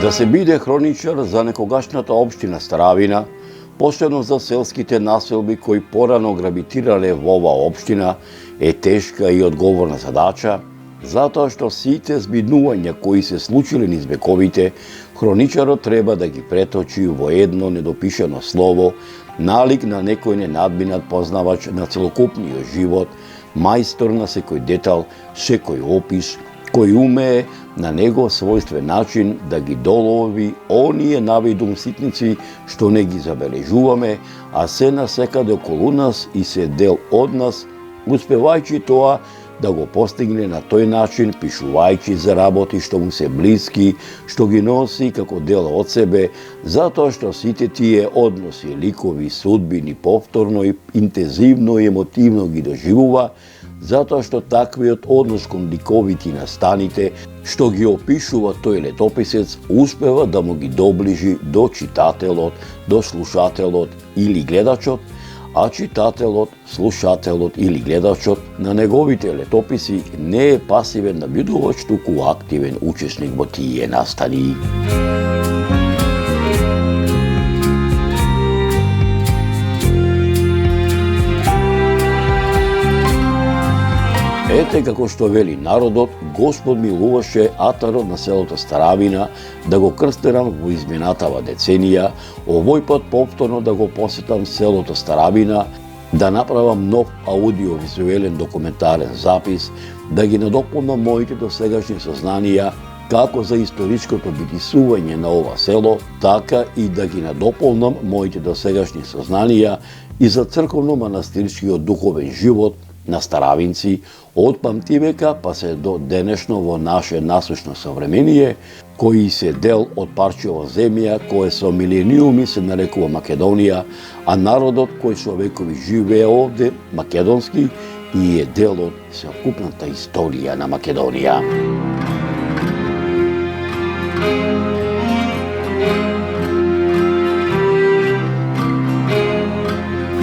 Да се биде хроничар за некогашната општина Старавина, посебно за селските населби кои порано гравитирале во оваа општина, е тешка и одговорна задача, затоа што сите збиднувања кои се случиле низ вековите, хроничарот треба да ги преточи во едно недопишано слово, налик на некој ненадминат познавач на целокупниот живот, мајстор на секој детал, секој опис, кој умее на негов својствен начин да ги долови оние навидум ситници што не ги забележуваме, а се насекаде околу нас и се дел од нас, успевајќи тоа да го постигне на тој начин, пишувајќи за работи што му се блиски, што ги носи како дел од себе, затоа што сите тие односи, ликови, судбини, повторно и интензивно и емотивно ги доживува, затоа што таквиот однос кон ликовите настаните, што ги опишува тој летописец, успева да му ги доближи до читателот, до слушателот или гледачот, а читателот, слушателот или гледачот на неговите летописи не е пасивен набљудувач, туку активен учесник во тие настани. Ете како што вели народот, Господ милуваше атарот на селото Старавина да го крстирам во изминатава деценија, овој пат повторно да го посетам селото Старавина, да направам нов аудиовизуелен документарен запис, да ги надополнам моите досегашни сознанија како за историчкото битисување на ова село, така и да ги надополнам моите досегашни сознанија и за црковно-манастирскиот духовен живот на старавинци од памтивека па се до денешно во наше насушно современие, кои се дел од парчева земја кое со милениуми се нарекува Македонија, а народот кој со векови живее овде, македонски, и е дел од сеокупната историја на Македонија.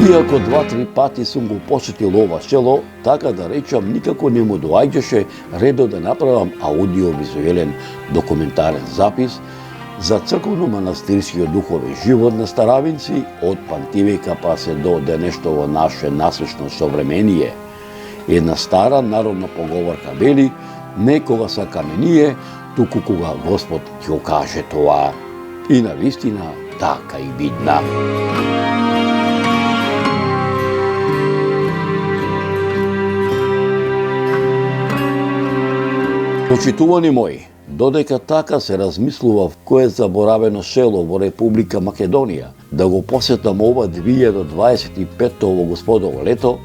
Иако 2-3 пати сум го посетил ова село, така да речам, никако не му доаѓаше редо да направам аудиовизуелен документарен запис за црковно-манастирскиот духовен живот на старавинци од памтивека па се до денешто во наше насушно современие. Една стара народна поговорка вели: не кога са камение, туку кога Господ ќе каже тоа. И навистина така и видна. Почитувани мои, додека така се размислува в кое заборавено село во Република Македонија, да го посетам ова 2025-то Господово лето,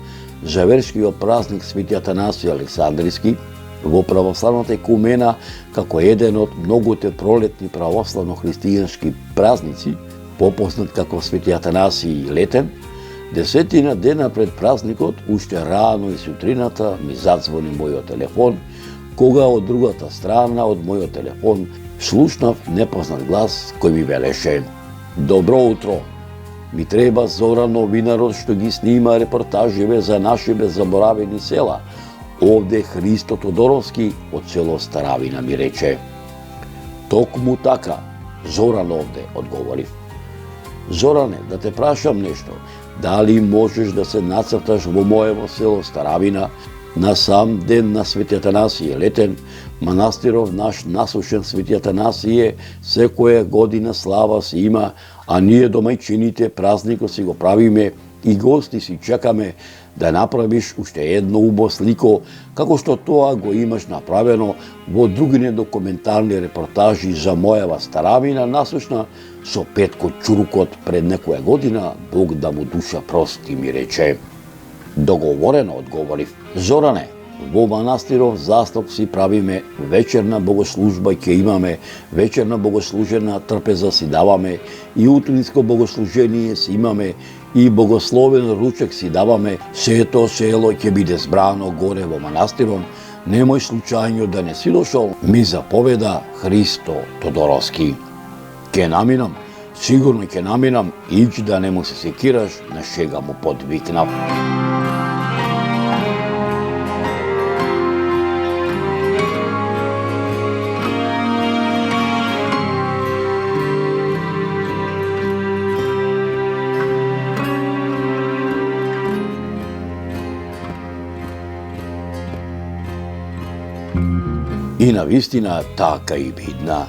Жаверскиот празник Свети Атанасија Александриски, во православната екумена како еден од многуте пролетни православно-христијански празници, попознат како Свети Атанасиј летен, 10 дена пред празникот, уште рано и сутрината ми задзвони мојот телефон, кога од другата страна од мојот телефон слушнав непознат глас кој ми велеше: добро утро, ми треба Зоран новинарот што ги снима репортаживе за нашите заборавени села. Овде Христо Тодоровски од село Старавина, ми рече. Токму така, Зоран овде, одговорив. Зоране, да те прашам нешто, дали можеш да се нацрташ во моево село Старавина, на сам ден на Свети Атанасије летен, манастиров наш насушен Свети Атанасије секоја година слава си има, а ние домајчините празникот си го правиме и гости си чекаме да направиш уште едно убаво слико, како што тоа го имаш направено во други недокументарни репортажи за мојава старавина насушна со Петко Чурукот пред некоја година, Бог да му душа прости, ми рече. Договорено, одговорив. Зоране, во манастиров засток си правиме вечерна богослужба и ќе имаме вечерна богослужена трпеза си даваме и утринско богослужение си имаме и богословен ручек си даваме, сето село ќе биде збрано горе во манастиром, немој случајно да не си дошол, ми заповеда Христо Тодоровски. Ке наминам, сигурно ќе наминам, ич да не му се секираш, на шега му подвикнав. И навистина така и бидна.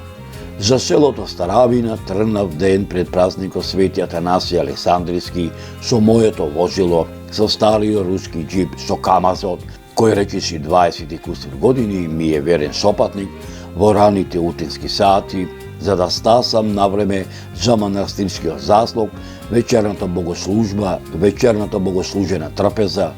За селото Старавина трнав ден пред празникот Свети Атанасија Александриски со моето возило, со стариот руски джип, со камазот, кој речиси 20 и кусур години ми е верен сопатник во раните утински сати, за да стасам навреме за манастирскиот заслуг, вечерната богослужба, вечерната богослужена трпеза,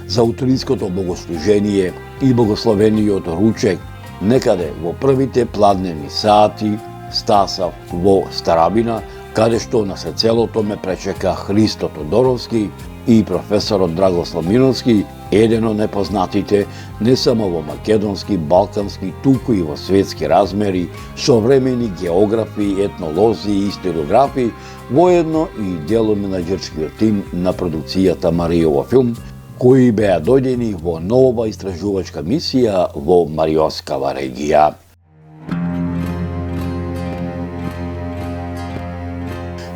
за утринското богослужение и богословениот ручек, некаде во првите пладневни сати стасав во Старабина, каде што на сецелото ме пречека Христо Тодоровски и професорот Драгослав Миновски, еден од непознатите не само во македонски, балкански, туку и во светски размери, современи географи, етнолози и историографи, воедно и дел од менаџерскиот тим на продукцијата Маријово филм, кои беа дојдени во нова истражувачка мисија во Мариоскава регија.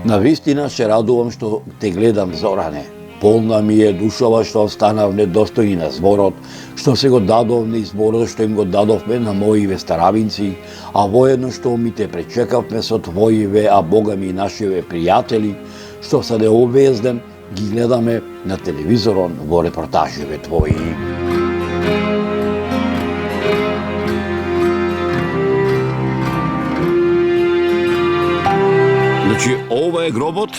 Навистина се радувам што те гледам, Зоране. Полна ми е душова што останав недостојни на зборот, што се го дадов на изборот што им го дадовме на моиве старавинци, а воедно што ми те пречекавме со твоиве, а Бога ми и нашиве пријатели, што са необвезден ги гледаме на телевизорон во репортаживе твои. Значи, ова е гробот?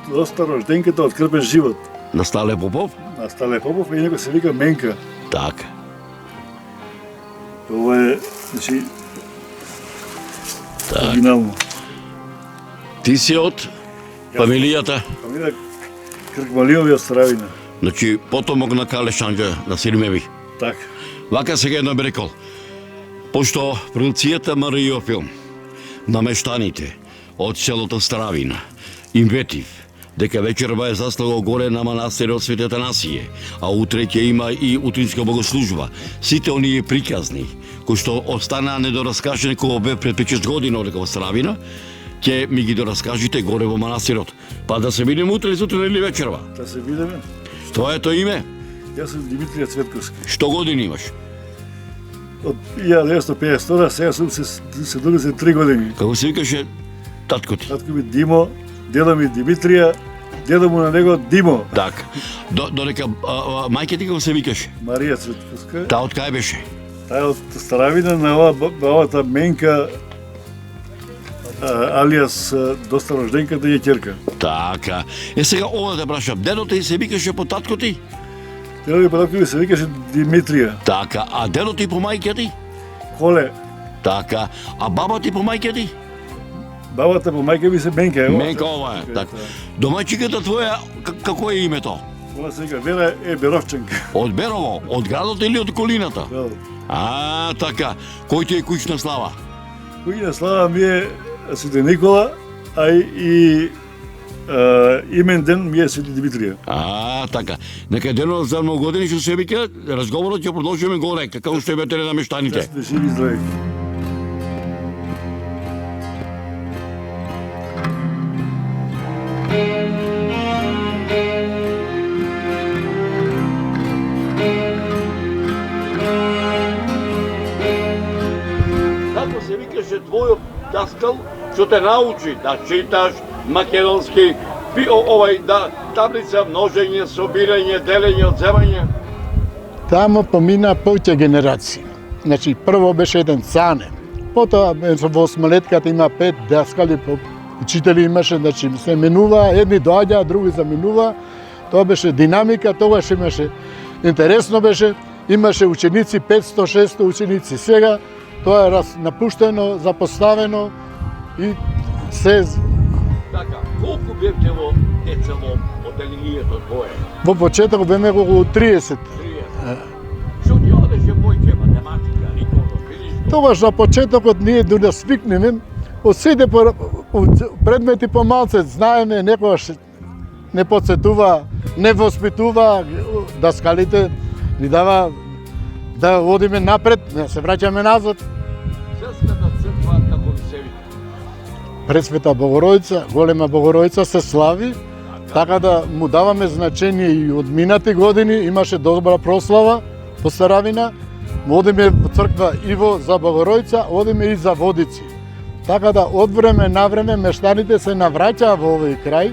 Доста рожденката од Крпен живот. На Стале Попов? На Стале Попов и некој се вика Менка. Так. Ова е, значи, Так. оригинално. Ти си од фамилијата? Фамилија Кркмалиови од Старавина. Значи, потомок на Кале Шанџа, на Сиримеви. Так. Вака сега едно би рекол. Пошто продукцијата Маријо филм, намештаните од селото Старавина, им ветив дека вечерва е заслуга горе на манастирот Свети Атанасије, а утре ќе има и утринска богослужба. Сите оние приказни кои што останаа недораскажени кога бев пред 5 години одека во Старавина, ќе ми ги дораскажите горе во манастирот. Па да се видиме утре сутрин или вечерва. Да се видиме. Твоето име? Јас сум Димитрија Цветковски. Што години имаш? Од 1952, сега сум се 73 години. Како се викаше татко ти? Татко ми Димо, дедо ми Димитрија, дедо му на него Димо. Так. Додека мајка ти како се викаше? Марија Цветковска. Таа од кај беше? Таа од Старавина на овата Менка, алијас доста рожденката и ќерка. Така. Сега ова да прашам, дедо ти се викаше по татко ти? Дедо ми по татко ми се викаше Димитрија. Така. А дедо ти по мајка ти? Коле. Така. А баба ти по мајка ти? Бабата по мајка ми се Менка. Менка ова е. Така. Домаќиката твоја, како е името? Она се вика Вера Беровченка. Од Берово, од градот или од колината? Да. А, така. Кој ти е куќна слава? Куќна слава ми е Свети Никола, а и имен ден ми е Свети Димитрија. А, така. Нека денот за многу години што се вика, разговорот ќе продолжиме горе, како што имате намештаните. Да сте живи и здрави. наставил што те научи да читаш македонски, да таблица множење, собирање, делење, одземање? Тамо помина повеќе генерации. Значи, прво беше еден цане. Потоа во осмолетката има 5 даскали, учители имаше, значи се менува, едни доаѓа, други заминува. Тоа беше динамика, тогаш имаше интересно беше, имаше ученици 500-600 ученици. Сега тоа е напуштено, запоставено и се. Така, колку бевте во деца во оделението твое? Во почеток беме околу 30. 30. Што ти одеше појќе математика, риколо, физичко? Тогаш на почетокот ние да свикнеме, од сите предмети помалце знаеме, некогаш не подсетува, не воспитува, даскалите ни дава да одиме напред, да се враќаме назад. Селската црква како ли се вика? Пресвета Богородица, голема Богородица се слави, така да му даваме значение и од минати години имаше добра прослава по Старавина. Одиме во црква и за Богородица, одиме и за Водици. Така да од време на време мештаните се навраќаа во овој крај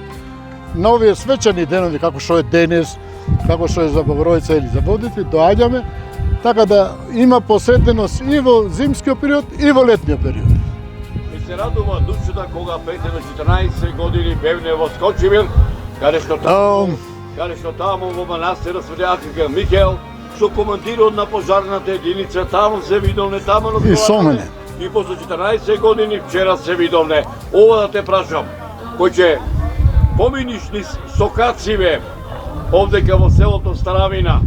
на овие свечани денови, како што е денес, како што е за Богородица или за Водици, доаѓаме, така да има посетеност и во зимскиот период и во летниот период. Ми се радува душата кога прете на 14 години бевне во Скочивил, каде што таму во манастирот Свети Архангел Михаел, што командирот на пожарната единица, таму се видовне, таму И со мене. И после 14 години вчера се видовне. Ова да те прашам, кој ќе поминиш низ сокациве овдека во селото Старавина.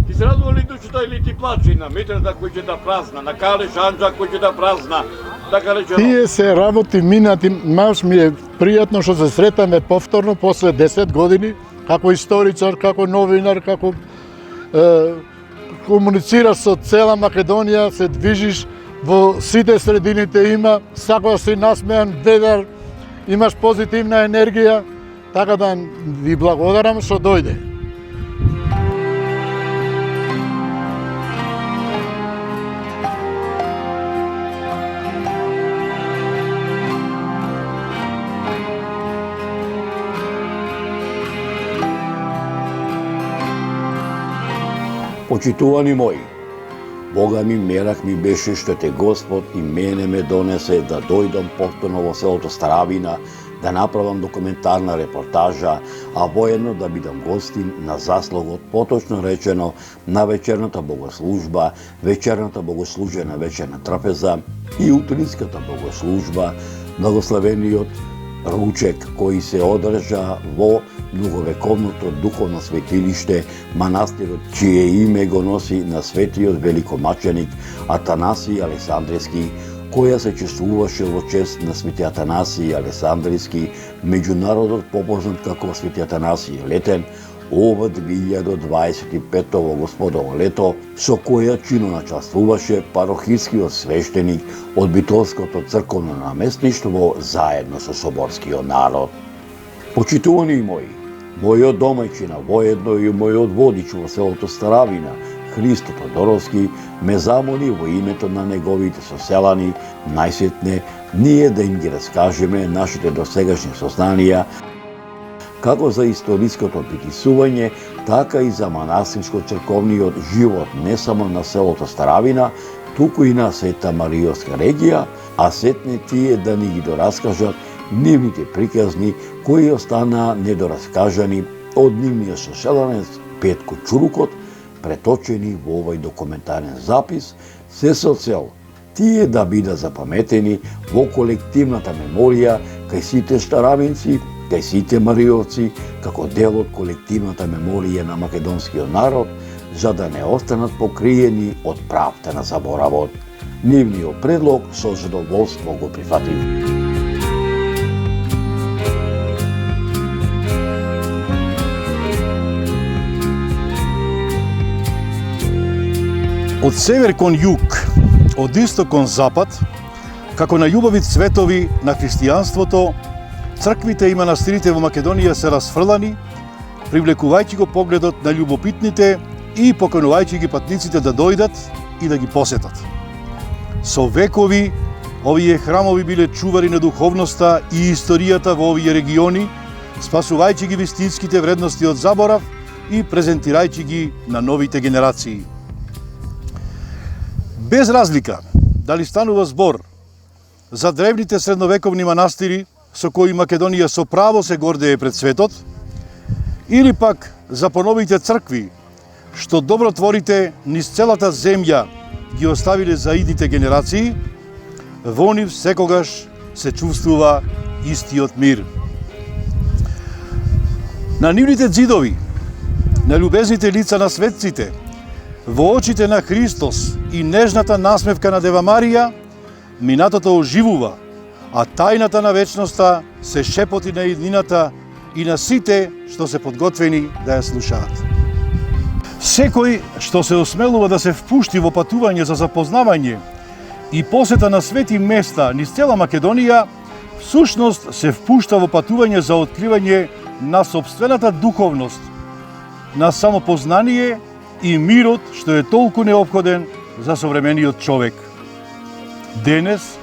Ти се радува ли душата или ти плачи на Митрата кој ќе да празна, на Кале Шанджа кој ќе да празна, така речено? Тие се работи минати, маш ми е пријатно што се сретаме повторно после 10 години, како историчар, како новинар, како комуницираш со цела Македонија, се движиш во сите средините има, сакаш си насмеан, ведар, имаш позитивна енергија, така да ви благодарам што дојде. Почитувани мои, Бога ми мерак ми беше што те Господ и мене ме донесе да дојдам повторно во селото Старавина, да направам документарна репортажа, а воедно да бидам гостин на заслугот, поточно речено, на вечерната богослужба, вечерната богослужена вечерна трапеза и утринската богослужба, благословениот ручек кој се одржа во многовековното духовно светилиште, манастирот чие име го носи на светиот великомаченик Атанасий Александревски, која се чествуваше во чест на Свети Атанасий Александревски, меѓународот попознат како Свети Атанасий Летен, ова 2025 во Господово лето, со која чиноначествуваше парохискиот свештеник од Битолското црковно наместништво заедно со соборскиот народ. Почитувани мои, мојот домајчина, воедно и мојот водич во селото Старавина, Христо Тодоровски, ме замоли во името на неговите соселани, најсетне ние да им ги раскажеме нашите досегашни сознанија, како за историското приписување, така и за манастирско-црковниот живот не само на селото Старавина, туку и на сета Маријовска регија, а сетне тие да ни ги дораскажат нивните приказни кои останаа недораскажани од нивниот соселанец Петко Чурукот, преточени во овој документарен запис, се со цел тие да бидат запаметени во колективната меморија кај сите старавинци, кај сите мариовци, како дел од колективната меморија на македонскиот народ, за да не останат покриени од правта на заборавот. Нивниот предлог со задоволство го прифатив. Од север кон југ, од исток кон запад, како на љубави цветови на христијанството, црквите и манастирите во Македонија се расфрлани, привлекувајќи го погледот на љубопитните и поканувајќи ги патниците да дојдат и да ги посетат. Со векови Овие храмови биле чувари на духовноста и историјата во овие региони, спасувајќи ги вистинските вредности од заборав и презентирајќи ги на новите генерации. Без разлика дали станува збор за древните средновековни манастири со кои Македонија со право се гордее пред светот, или пак за поновите цркви што добротворите низ целата земја ги оставиле за идните генерации, во нив секогаш се чувствува истиот мир. На нивните ѕидови, на љубезните лица на светците, во очите на Христос и нежната насмевка на Дева Марија, минатото оживува, а тајната на вечноста се шепоти на иднината и на сите што се подготвени да ја слушаат. Секој што се осмелува да се впушти во патување за запознавање и посета на свети места низ цела Македонија, всушност се впушта во патување за откривање на сопствената духовност, на самопознание и мирот што е толку неопходен за современиот човек. Денес,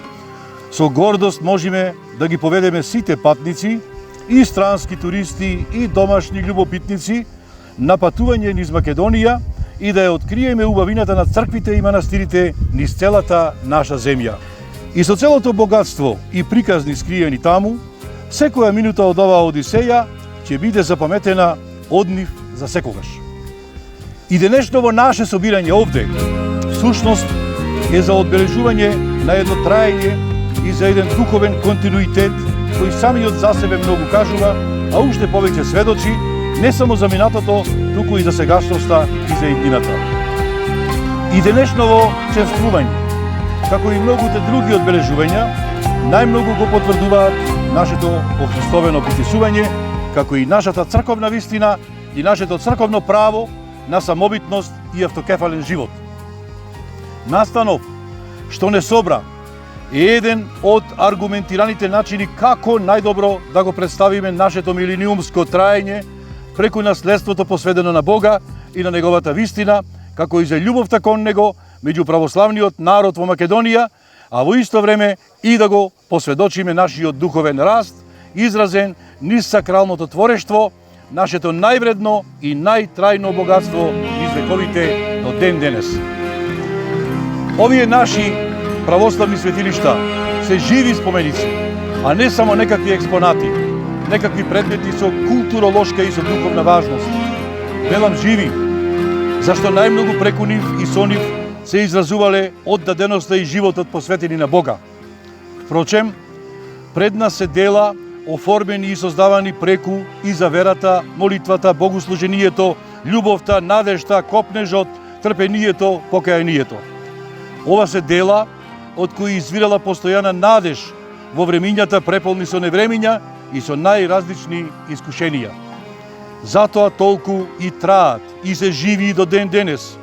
со гордост можеме да ги поведеме сите патници, и странски туристи, и домашни љубопитници, на патување низ Македонија и да ја откриеме убавината на црквите и манастирите низ целата наша земја. И со целото богатство и приказни скриени таму, секоја минута од оваа одисеја ќе биде запаметена од нив за секогаш. И денешново наше собирање овде, всушност, е за одбележување на едно траење и за еден духовен континуитет кој самиот за себе многу кажува, а уште повеќе сведочи не само за минатото, туку и за сегашноста и за иднината. И денешново чествување, како и многуте други одбележувања, најмногу го потврдуваат нашето охристовено притисување, како и нашата црковна вистина и нашето црковно право на самобитност и автокефален живот. Настанов, што не собра, е еден од аргументираните начини како најдобро да го представиме нашето милениумско траење преку наследството посведено на Бога и на неговата вистина, како и за љубовта кон него меѓу православниот народ во Македонија, а во исто време и да го посведочиме нашиот духовен раст, изразен низ сакралното творештво, нашето највредно и најтрајно богатство низ вековите до ден денес. Овие наши православни светилишта се живи споменици, а не само некакви експонати, некакви предмети со културолошка и со духовна важност. Велам живи, зашто најмногу преку нив и со нив се изразувале оддаденоста и животот посветени на Бога. Впрочем, пред нас се дела оформени и создавани преку и за верата, молитвата, богослужението, љубовта, надежта, копнежот, трпението, покајанието. Ова се дела од кои извирала постојана надеж во времињата преполни со невремиња и со најразлични искушенија. Затоа толку и траат и се живи и до ден денес,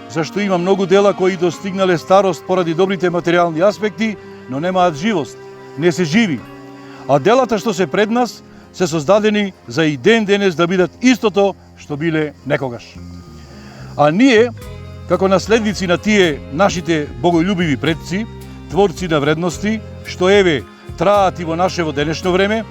зашто има многу дела кои достигнале старост поради добрите материјални аспекти, но немаат живост, не се живи. А делата што се пред нас се создадени за и ден денес да бидат истото што биле некогаш. А ние, како наследници на тие нашите боголюбиви предци, творци на вредности, што еве траат и во нашево денешно време,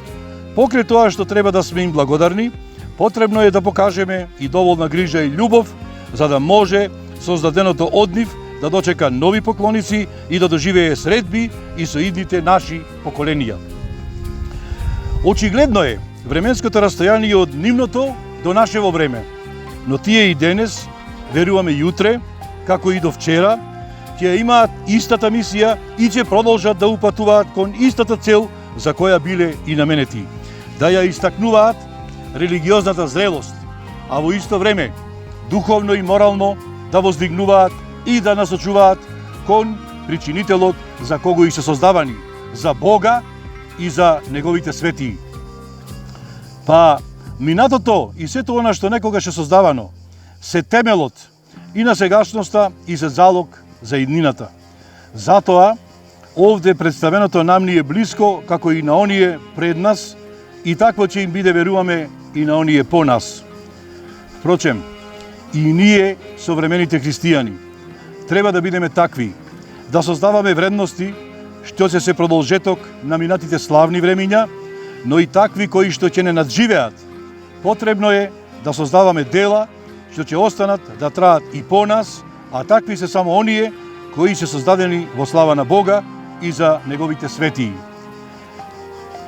покрај тоа што треба да сме им благодарни, потребно е да покажеме и доволна грижа и љубов, за да може создаденото од нив да дочека нови поклоници и да доживее средби и со идните наши поколенија. Очигледно е временското растојание од нивното до нашево време, но тие и денес, веруваме и утре, како и до вчера, ќе имаат истата мисија и ќе продолжат да упатуваат кон истата цел за која биле и наменети. Да ја истакнуваат религиозната зрелост, а во исто време духовно и морално да воздигнуваат и да насочуваат кон причинителот за кого и се создавани, за Бога и за неговите светии. Па, минатото и сето она што некогаш е создавано, се темелот и на сегашноста и се залог за иднината. Затоа, овде представеното нам ни е блиско, како и на оние пред нас, и такво ќе им биде, веруваме, и на оние по нас. Впрочем, и ние, современите христијани, треба да бидеме такви, да создаваме вредности што се продолжеток на минатите славни времиња, но и такви кои што ќе не надживеат. Потребно е да создаваме дела што ќе останат да траат и по нас, а такви се само оние кои се создадени во слава на Бога и за неговите светии.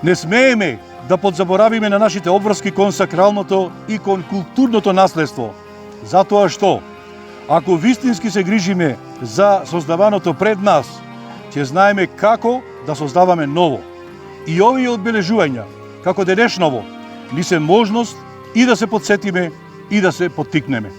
Не смееме да подзаборавиме на нашите обврски кон сакралното и кон културното наследство, затоа што, ако вистински се грижиме за создаваното пред нас, ќе знаеме како да создаваме ново. И овие одбележувања, како денешново, ни се можност и да се подсетиме и да се поттикнеме.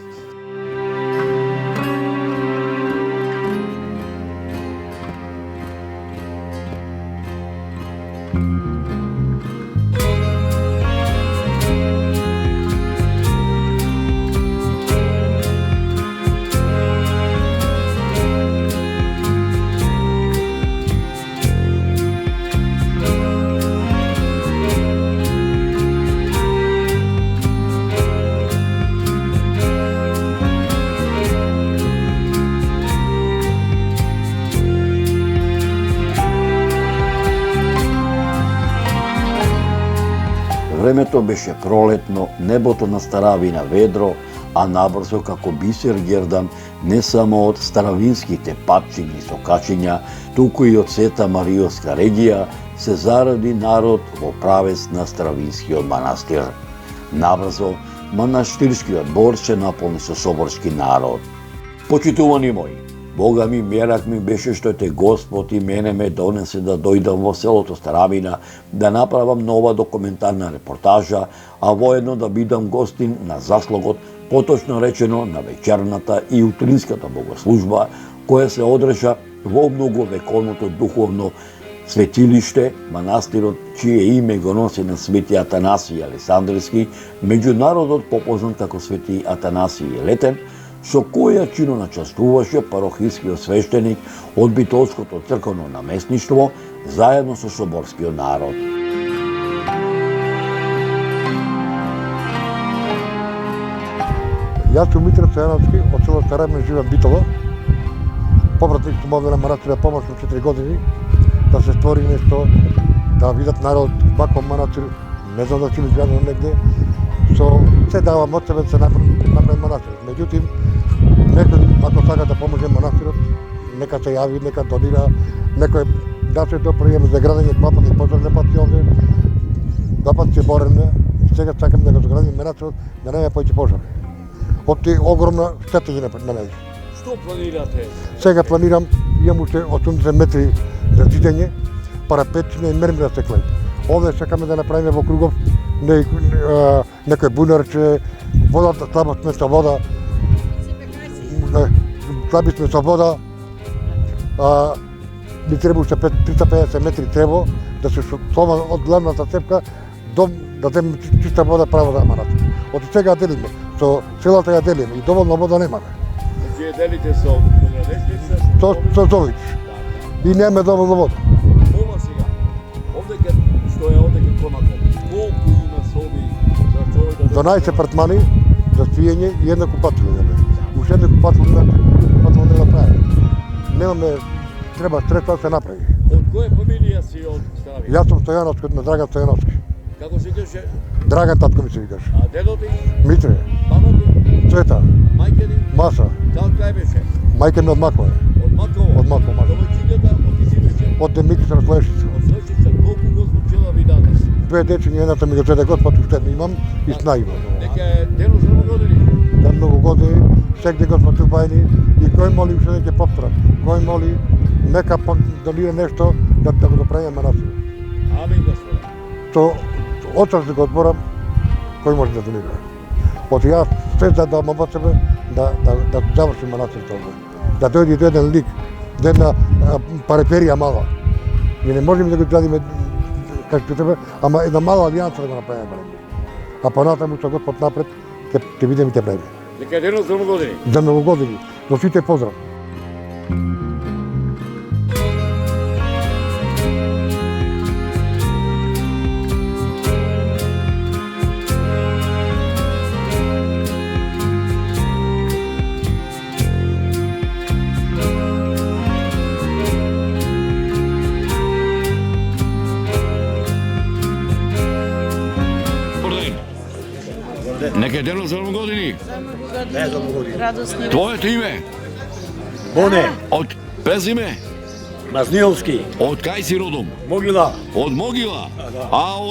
Времето беше пролетно, небото на Старавина ведро, а набрзо како бисер гердан не само од старавинските патчињи со качиња, туку и од сета Мариовска регија се заради народ во правец на Старавинскиот манастир. Набрзо, манастирскиот двор се наполни со соборски народ. Почитувани мои, Бога ми, мерак ми беше што те Господ и мене ме донесе да дојдам во селото Старавина, да направам нова документарна репортажа, а воедно да бидам гостин на заслогот, поточно речено на вечерната и утринската богослужба, која се одржа во многовековното духовно светилиште, манастирот, чие име го носи на свети Атанасија Александрски, меѓу народот попознат како свети Атанасија Летен, со која чино начествуваше парохискиот свештеник од Битолското црковно наместништво, заедно со соборскиот народ. Јас сум Митра Стојановски, од село Старавина, живеам Битола. Повратник сум овде на манастира помошно 4 години, да се створи нешто, да видат народ ваков манастир, не знам да ќе ми градам негде, со се давам од себе да се направи манастир. Меѓутим, некој, ако сака да поможе манастирот, нека се јави, нека донира, некој да се доприеме за градење два пати пожарни пати овде, два пати се борене, сега сакам да го заградим манастирот, да нема појќе пожари. Од ти огромна штета ги нанеси. Што планирате? Сега планирам, имам уште 80 метри за зидење, парапетчиња и мермера стеклен. Овде сакаме да направиме во кругов некој бунарче, водата, слаба сме со вода, слаби сме со вода, ни треба уште 350 метри треба да се слома од главната цепка да земе чиста вода право за манастир. Од сега делиме, со селата ја делиме и доволно вода немаме. Вие делите со градешница? Со Зович. И немаме доволно вода. Ова сега, овде што е овде како након, колку има соби за човек да... 12 апартмани за спиење и една купатилна. Уште една купатилна не направи. Немаме, треба средства да се направи. Од која фамилија си од Старавина? Јас сум Стојановски, на Драган Стојановски. Како се каже? Драган татко ми се викаш. А дедо ти? Митре, Баба ти? Цвета, Мајка ти? Маса, Као кај беше? мајка ми од Макове, Од Маково? Од Маково, Маково. Домаќињата од Изимище? од Демикица на Слешица. Од Слешица, колку Господ чела ви дадес? Две дечиња, едната ми го даде Господ, уште не имам и сна имам. Нека е дено за години. Да многу години, сегде Господ убајни и кој моли уште да ќе повтора. Кој моли, нека пак донира нешто да го доправиме манастир. Амин, Господе. Со очар се го зборам, кој може да донира. Од јас се да дам во себе да завршим манастирот овде. Да дојде до еден лик, до една пареперија мала. Ние не можеме да го градиме како тебе, ама една мала алијанса да го направиме. А понатаму со Господ напред, ќе видиме и ќе правиме. Нека е дено за години. За многу години. Но сите поздрав. Нека на 7 години. Не за години. Радостни. Твоето име? Боне, Од презиме? Мазниовски, Од кај си родом? Могила. Од Могила? А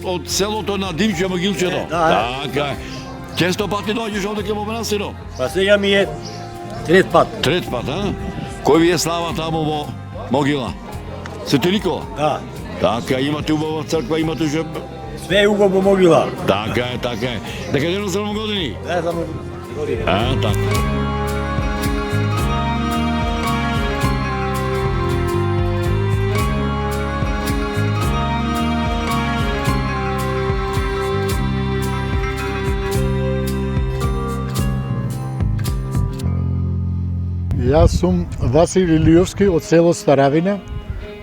од селото на Димче Могилчето? Да. Така. Често пати доаѓаш овде кај манастирот? Па сега ми е трет пат. Трет пат, а? Кој ви е слава таму во Могила? Свети Никола? Да. Така, имате убава црква, имате ше... Све е убаво Могила. Така е, така е. Дека не на 7 години? Не за години. А, така. Јас сум Васил Илиовски од село Старавина.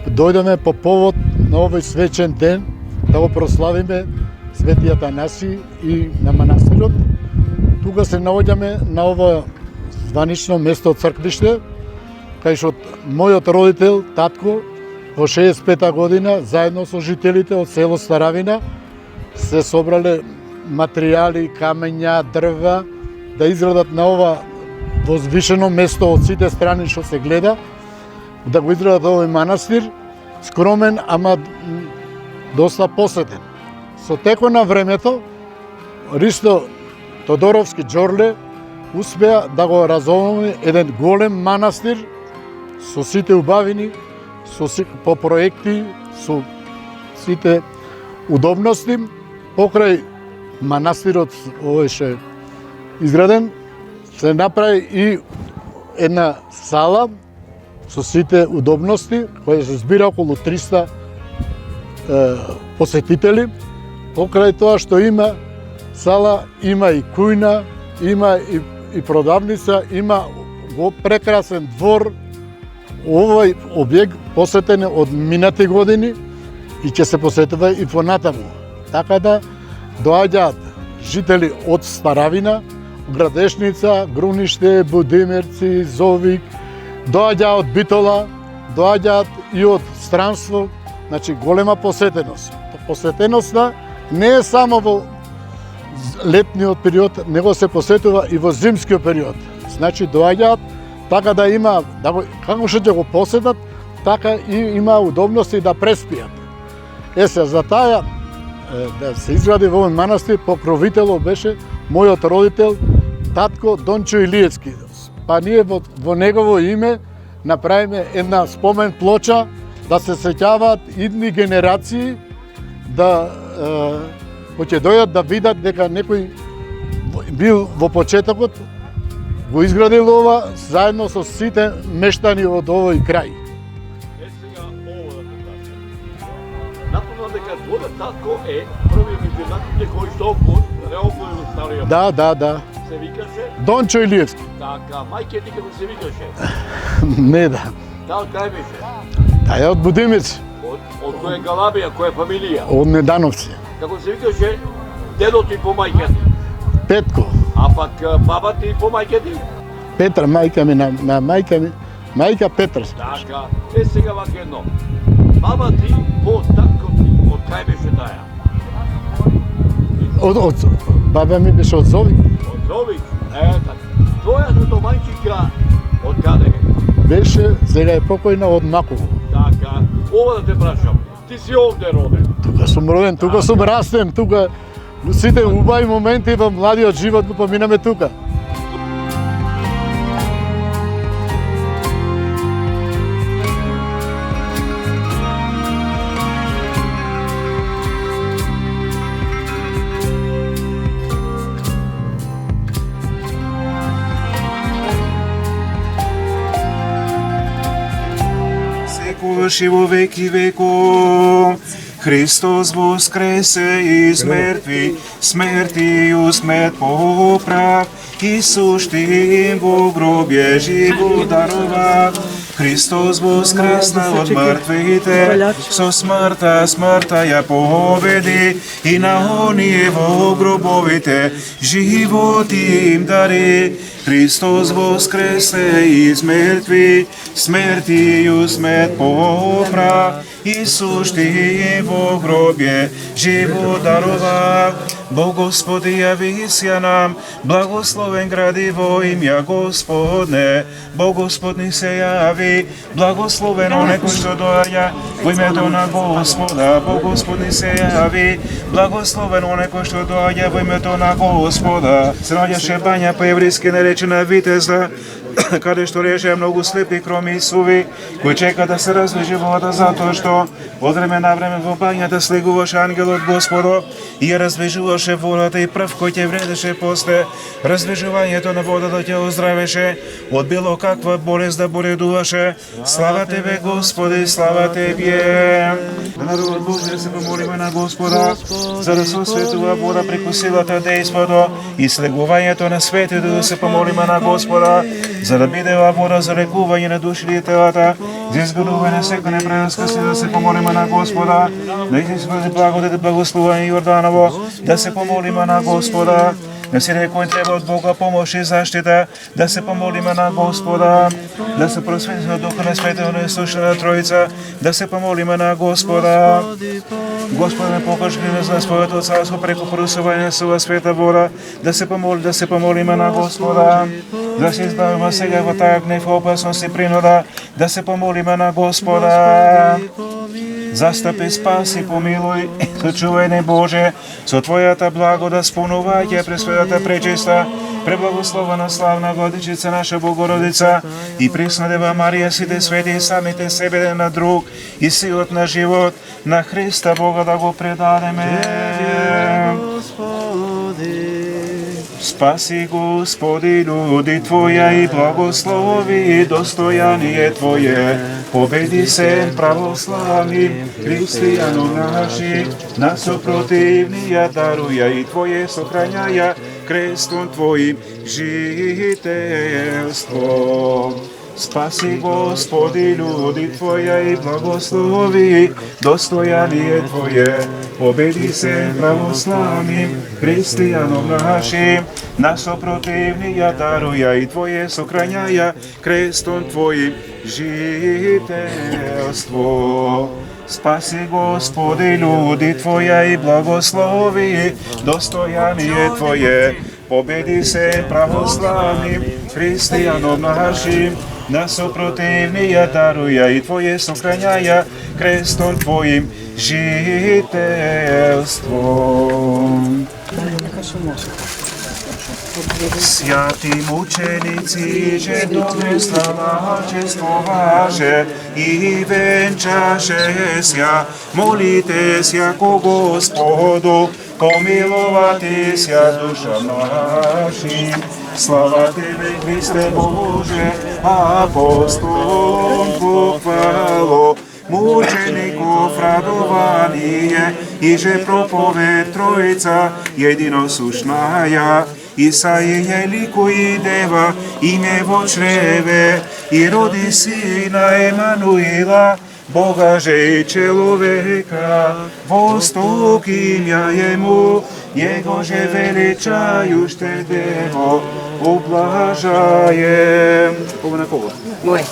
Дојдеме по повод на овој свечен ден да го прославиме Свети Атанаси и на манастирот. Тука се наоѓаме на ова званично место црквиште, кај што мојот родител, татко, во 65 година, заедно со жителите од село Старавина, се собрале материјали, камења, дрва, да изградат на ова возвишено место од сите страни што се гледа, да го изградат овој манастир, скромен, ама доста посетен. Со текот на времето, Ристо Тодоровски Џорле успеа да го разовне еден голем манастир со сите убавини, по проекти, со сите удобности. Покрај манастирот овој ше изграден, се направи и една сала со сите удобности, која се збира околу 300 посетители. Покрај тоа што има сала, има и кујна, има и продавница, има прекрасен двор. Овој објект посетен од минати години и ќе се посетува и понатаму. Така да доаѓаат жители од Старавина, Градешница, Груниште, Будимирци, Зовик, доаѓаат од Битола, доаѓаат и од странство, значи голема посетеност. Посетеноста не е само во летниот период, него се посетува и во зимскиот период. Значи доаѓаат така да има, како што ќе го посетат, така и има удобности да преспијат. Се за таа да се изгради во овој манастир, покровителот беше мојот родител, татко Дончо Илиевски. Па ние во негово име направиме една спомен плоча да се сеќаваат идни генерации, да ќе дојдат да видат дека некој бил во почетокот, го изградил ова заедно со сите мештани од овој крај. Сега ово да те кажам. Напомнам дека твојот татко е првиот меѓу татите кој што реално во стариот. Да. Се викаше? Дончо Илиевски. Така, мајке ти како се викаше? Не да. Таа кај беше? Тај е од Будимирци, Од која Галабија, која фамилија? од Недановци. Како се викаше? Дедо ти по мајка ти. Петко. А пак баба ти по мајка ти? Петра, мајка ми, на мајка ми, мајка Петра. Така, сега вака едно. Баба ти по татко ти, од кај беше таја? Баба ми беше од Зовик. Од Зовик? Така. Твојата домајчика од каде е? Беше, сега е покојна од Маково. Така, ова да те прашам. Ти си овде роден. Тука сум роден, тука сум растен, тука сите убави моменти во младиот живот го поминаме тука. Секогаш и во веки веков. Христос воскресе из мертви, смертiju смет поправ, и суштим во гробје живот дарова. Христос воскресна од мртвите, со смртта ја победи, и на оние во гробовите живот им дари. Христос воскресе из мертви, смертiju смет поправ, Исус ти во гробе живот даровав. Бог Господи явися нам, благословен гради во ім'я Господне. Бог Господни се яви, благословен оне кој што доаѓа во името на Господа. Бог Господни се яви, благословен оне кој што доаѓа во името на Господа. Се наоѓаше бања по еврејски наречена Витезда, каде што реше многу слепи, кроми и суви, кои чека да се развижи водата, затоа што од време на време во бањата слегуваше ангелот Господов и ја развижуваше водата, и прв кој ќе вредеше после развижувањето на водата ќе оздравеше од било каква болест да боледуваше. Слава Тебе, Господи, слава Тебе. Да народот Божи да се помолиме на Господа, за да се осветува вода преку силата дејството и слегувањето на светите, да се помолиме на Господа, за да биде ова вода за лекување на душите и телата, за изгонување секоја непрераскост, да се помолиме на Господа, да изиспади благодат и благословување Јорданово, да се помолиме на Господа, на сите кои треба од Бога помош и заштита, да се помолиме на Господа, да се просвети од Духа на Светото и Слушна Тројца, да се помолиме на Господа. Господи, покажи ни за своето царство преку просување со света вода, да се помолиме на Господа, да се избавиме сега во таа гнев, опасност и принуда, да се помолиме на Господа. Застапи, спаси, помилуј, сочувај не Боже, со Твојата благодат спонувајќи пресветата пречиста, преблагословена славна Владичица наша Богородица и пресна Дева Марија, сите свети и самите себе на друг и силот на живот на Христа Бога да го предадеме. Спаси, Господи, люди Твоја и благослови достојание Твое. Победи се православни христијану наши, на сопротивнија даруја и Твое сохрањаја крестом Твоим жителство. Спаси, Господи, люди Твоја и благослови достојание Твое. Победи се православни христијаном нашим, на сопротивнија даруја и Твое сохрањаја крестом Твоим жителство. Спаси, Господи, люди Твоја и благослови достојание Твое. Победи се православни христијаном нашим, на сопротивнија даруја и Твое сохрањаја крестом Твоим жителство. Святи мученици, че добре слава чествуваше и венчаше ся, молите ся ко Господу, помилувате ся душа наши. Слава Тебе, Христе Боже, апостол похвало, мучеников радование, и же проповед Троица единосушная, Исаија ликуи дева име во чреве, и роди сина Емануила, Бога же и человека, восток имя Ему, Его же величаjušte дево, ублажаем. Кого на кого? Мој.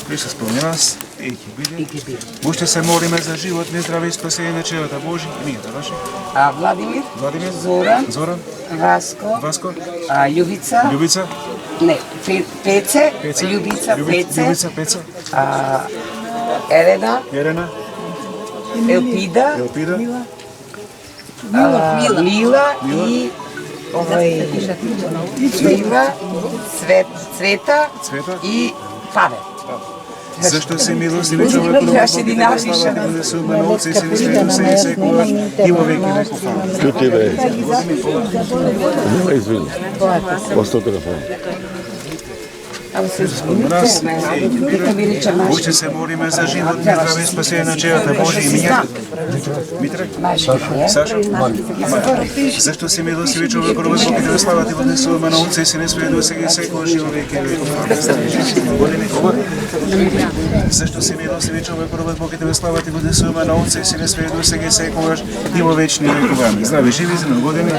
Христос спомни нас, и ќе биде. Уште се молиме за живот, не здраве и спасение на челата Божи. Името ваше? Владимир, Владимир, Зоран, Зоран, Васко, Васко, Љубица, Љубица, не, Пеце, Пеца, Љубица, Пеце, Љубица, Пеца, Елена, Елена, Елпида, Елпида, Мила и Мила, Цвета Цвета. и Павел. Зашто си милостиви човек, Трябваше да напиша. слава ти да се на Отца и Сина и Свети се и секогаш и во веки веков. Амин. Čuti me, izvini, ostao telefon. Нас уште се молиме за живот, здраве и спасение на челата Божи. Имињето? Митре? Саша? Зашто си милостиви човек, Бог и да слава ти вознесуваме на Отца и Сина и Свети сега и секогаш и во веки веков. Амин. Зашто си милостиви човек, Бог и да слава ти вознесуваме на Отца и Сина и Свети сега и секогаш и во вечни векови. Амин. Здрави, живи, за години.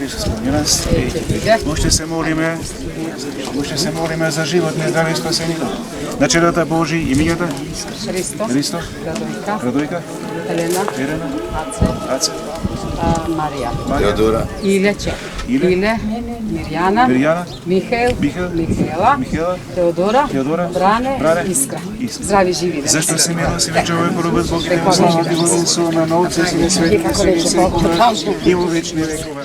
се спомни нас. Още се молиме за живот, не здраве и спасение. На черата Божи, имињата? Христо, Радојка, Елена, Аце, Марија, Теодора, Илече, Мирјана, Михаел, Михаела, Теодора, Бране, Искра. Здрави живи. Зашто се милосиви човек, робот Бог и те возможности благословена на Отце и на Свети и во вечни векова.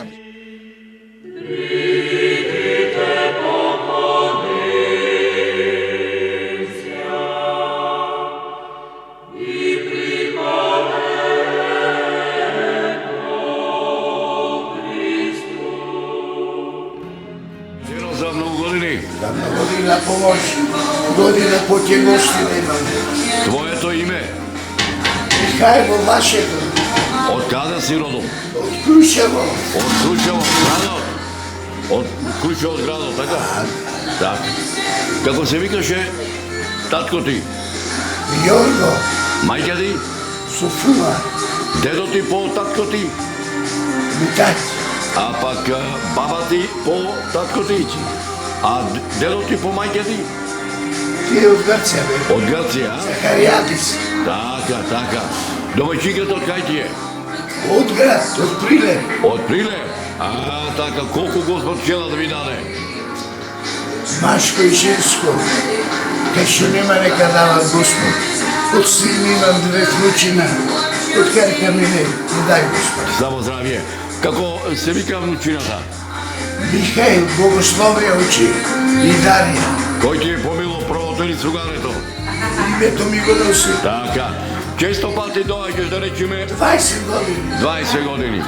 За много години. Година помощ, година потегостина имам. Твоето име, Михајло вашето, от каде си родом? од Крушево, От Крушево, градот. От Крушево градот, така? Так. Како се викаше татко ти? Јорго, Мајка ти? Софула, Дедо ти по татко ти? Митаќ, А пак баба ти по татко ти? А дедо ти по мајка ти? тие од Грција бе, Од Грција, а? Захаријадис, Така. Домаќинката од кај ти е? од град, од Прилеп, Од Прилеп? Така, колку Господ чела да ви даде? машко и женско, кај што нема нека дава Господ. Од син имам 2 внучина, од керка ми не дај Господ. Само здравие. Како се вика внучината? Михаил, богословие учи и Дарија, Кој ти е помило правото или цугарето? името ми го носи Така. Често пати доаѓаш да речеме 20 години. 20 години.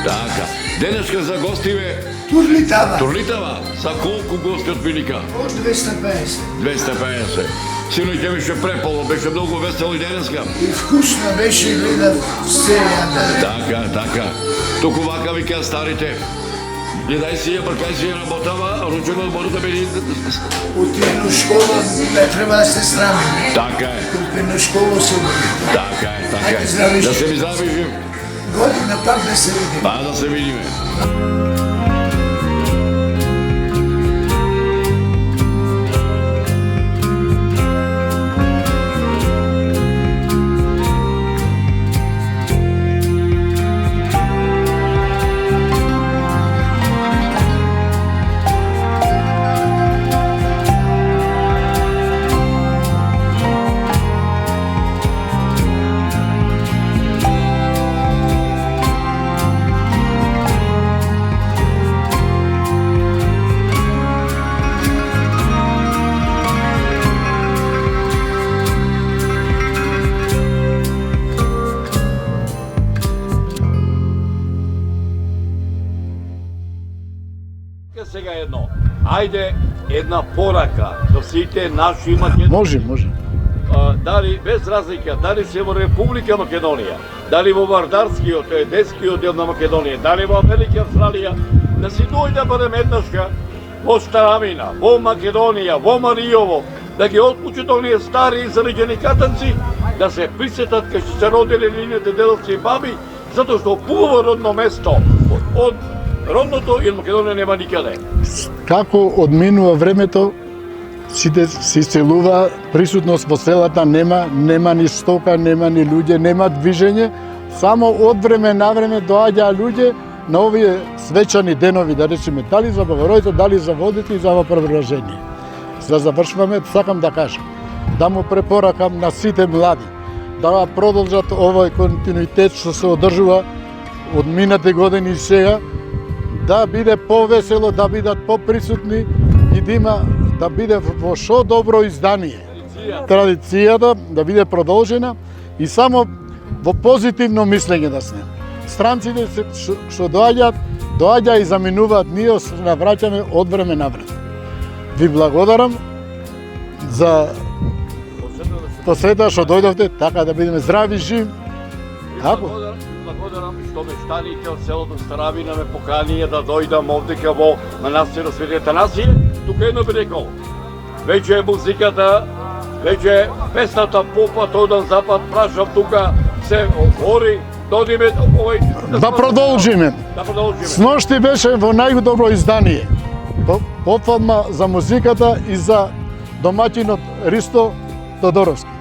Така. Денеска за гостиве Турлитава, Турлитава. За колку гости од Пилика? од 250. 250. Синоќ беше преполно, беше многу весело и денеска. И вкусно беше гледав серијата. Така. Туку вака вика старите. Гледај си ја, бркај си ја работава, ручено може да бери... Отидено школа, не треба да се срамим. Така е. Отидено школа се води. Така е. Ајде, здрави Да живи. се ми здрави жив. Година пак да се видим. Да се видиме. Сега едно. Ајде една порака до сите наши македонци. Може. Дали без разлика, дали се во Република Македонија, дали во Вардарскиот, Едескиот дел на Македонија, дали во Америка, Австралија, да си дојде барем еднашка во Старамина, во Македонија, во Маријово, да ги отклучат оние стари и зареđени катанци, да се присетат кај што се родили нивните дедовци и баби, затоа што убаво родно место од родното и Македонија нема никаде. Како одминува времето, сите се исцелува, присутност во селата нема ни стока, нема ни луѓе, нема движење, само од време на време доаѓаа луѓе на овие свечани денови, да речеме, дали за Богородица, дали за водите и за ова превражение. За завршваме, сакам да кажам, да му препоракам на сите млади, да продолжат овој континуитет што се одржува од минати години и сега, да биде повесело, да бидат поприсутни и да биде во шо добро издание. Традицијата да биде продолжена и само во позитивно мислење да сме. Странците што доаѓа и заминуваат, ние се навраќаме од време на време. Ви благодарам за посета што дојдовте, така да бидеме здрави, живи. Благодарам што мештаните од селото Старавина ме поканија да дојдам овдека во манастирот Свети Атанасије. Тука едно би рекол, веќе е музиката, веќе песната попат оден запад, прашав тука се отвори, Да одиме Да продолжиме. Да продолжиме. Сношти беше во најдобро издание. Пофалма за музиката и за домаќинот Ристо Тодоровски.